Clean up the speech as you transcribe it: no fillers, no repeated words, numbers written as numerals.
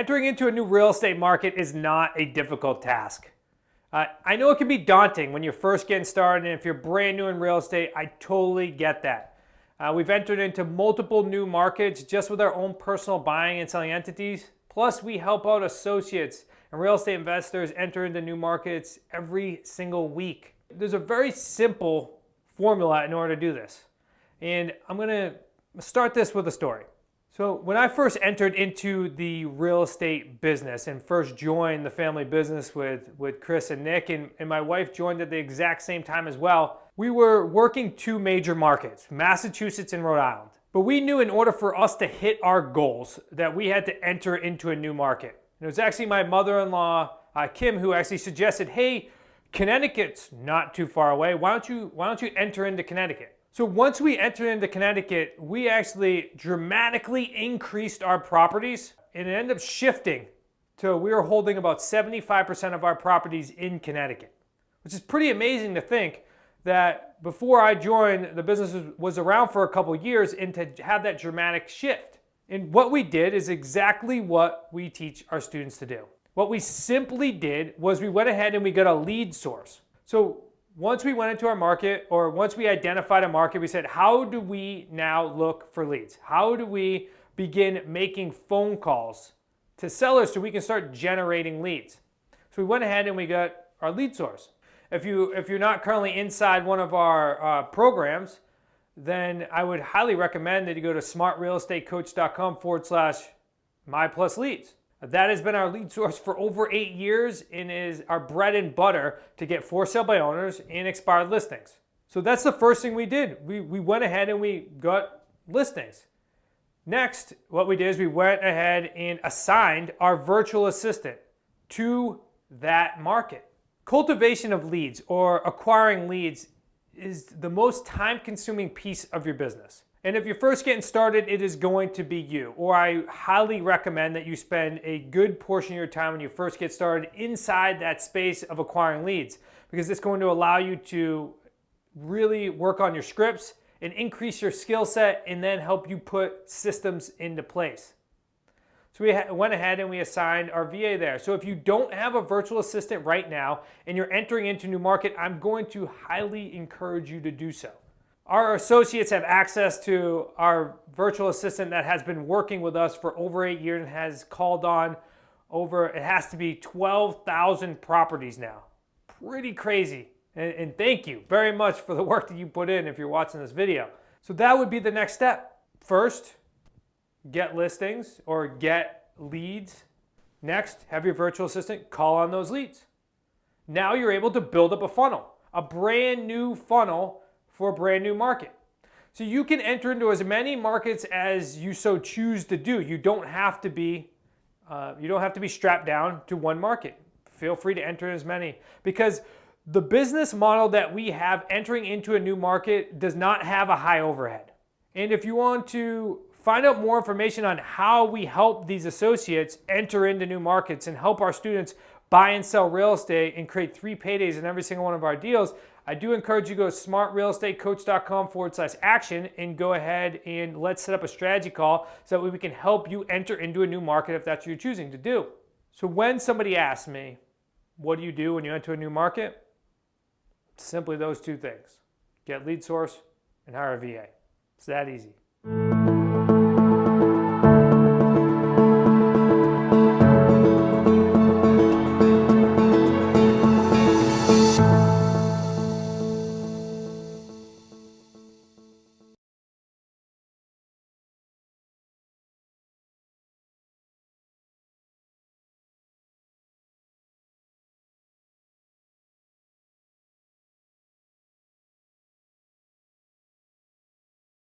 Entering into a new real estate market is not a difficult task. I know it can be daunting when you're first getting started, and if you're brand new in real estate, I totally get that. We've entered into multiple new markets just with our own personal buying and selling entities. Plus, we help out associates and real estate investors enter into new markets every single week. There's a very simple formula in order to do this. And I'm going to start this with a story. So when I first entered into the real estate business and first joined the family business with Chris and Nick, and my wife joined at the exact same time as well, we were working two major markets, Massachusetts and Rhode Island. But we knew in order for us to hit our goals that we had to enter into a new market. And it was actually my mother-in-law, Kim, who actually suggested, hey, Connecticut's not too far away. Why don't you enter into Connecticut? So once we entered into Connecticut, we actually dramatically increased our properties, and it ended up shifting to we were holding about 75% of our properties in Connecticut, which is pretty amazing to think that before I joined, the business was around for a couple of years, and to have that dramatic shift. And what we did is exactly what we teach our students to do. What we simply did was we went ahead and we got a lead source. So once we went into our market, or once we identified a market, we said, how do we now look for leads? How do we begin making phone calls to sellers so we can start generating leads? So we went ahead and we got our lead source. If you're not currently inside one of our programs, then I would highly recommend that you go to smartrealestatecoach.com/my+leads. That has been our lead source for over 8 years and is our bread and butter to get for sale by owners and expired listings. So that's the first thing we did. We went ahead and we got listings. Next, what we did is we went ahead and assigned our virtual assistant to that market. Cultivation of leads or acquiring leads is the most time-consuming piece of your business. And if you're first getting started, it is going to be you. Or I highly recommend that you spend a good portion of your time when you first get started inside that space of acquiring leads, because it's going to allow you to really work on your scripts and increase your skill set, and then help you put systems into place. So we went ahead and we assigned our VA there. So if you don't have a virtual assistant right now and you're entering into a new market, I'm going to highly encourage you to do so. Our associates have access to our virtual assistant that has been working with us for over 8 years and has called on it has to be 12,000 properties now. Pretty crazy. And thank you very much for the work that you put in if you're watching this video. So that would be the next step. First, get listings or get leads. Next, have your virtual assistant call on those leads. Now you're able to build up a funnel, a brand new funnel for a brand new market. So you can enter into as many markets as you so choose to do. You don't have to be strapped down to one market. Feel free to enter as many, because the business model that we have entering into a new market does not have a high overhead. And if you want to find out more information on how we help these associates enter into new markets and help our students buy and sell real estate and create 3 paydays in every single one of our deals, I do encourage you to go to smartrealestatecoach.com/action and go ahead and let's set up a strategy call so that we can help you enter into a new market if that's what you're choosing to do. So when somebody asks me, what do you do when you enter a new market? It's simply those 2 things. Get lead source and hire a VA. It's that easy.